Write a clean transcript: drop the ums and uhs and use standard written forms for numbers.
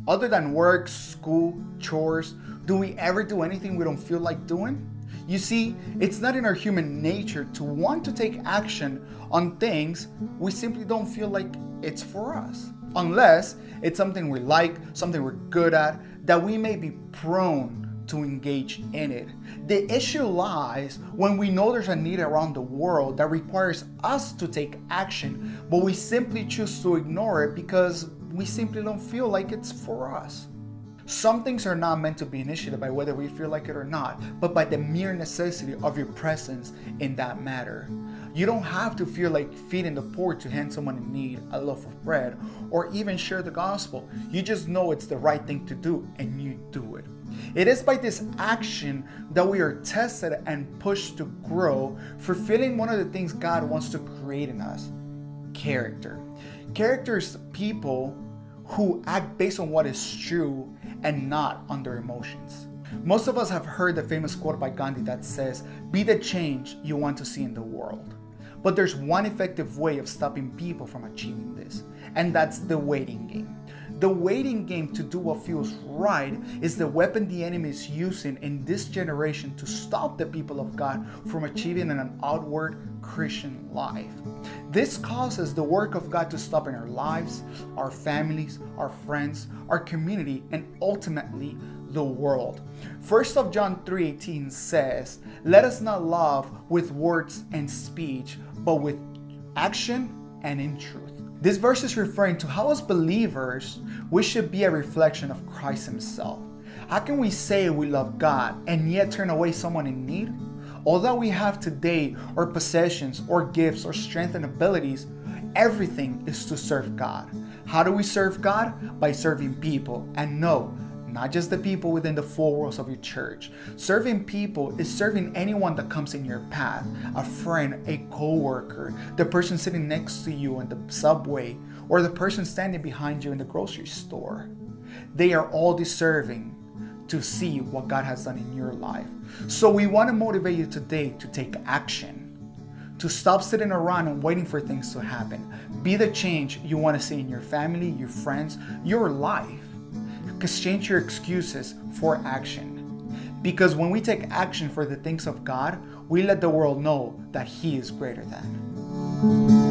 Other than work, school, chores, do we ever do anything we don't feel like doing? You see, it's not in our human nature to want to take action on things we simply don't feel like it's for us. Unless it's something we like, something we're good at, that we may be prone to engage in it. The issue lies when we know there's a need around the world that requires us to take action, but we simply choose to ignore it because we simply don't feel like it's for us. Some things are not meant to be initiated by whether we feel like it or not, but by the mere necessity of your presence in that matter. You don't have to feel like feeding the poor to hand someone in need a loaf of bread or even share the gospel. You just know it's the right thing to do and you do it. It is by this action that we are tested and pushed to grow, fulfilling one of the things God wants to create in us: character. Character is people who act based on what is true and not on their emotions. Most of us have heard the famous quote by Gandhi that says, "Be the change you want to see in the world." But there's one effective way of stopping people from achieving this, and that's the waiting game. The waiting game to do what feels right is the weapon the enemy is using in this generation to stop the people of God from achieving an outward Christian life. This causes the work of God to stop in our lives, our families, our friends, our community, and ultimately the world. 1 John 3:18 says, "Let us not love with words and speech, but with action and in truth." This verse is referring to how, as believers, we should be a reflection of Christ himself. How can we say we love God and yet turn away someone in need? All that we have today, or possessions, or gifts, or strength and abilities, everything is to serve God. How do we serve God? By serving people. And no, not just the people within the four walls of your church. Serving people is serving anyone that comes in your path: a friend, a co-worker, the person sitting next to you in the subway, or the person standing behind you in the grocery store. They are all deserving to see what God has done in your life. So we want to motivate you today to take action, to stop sitting around and waiting for things to happen. Be the change you want to see in your family, your friends, your life. Exchange your excuses for action. Because when we take action for the things of God, we let the world know that He is greater than.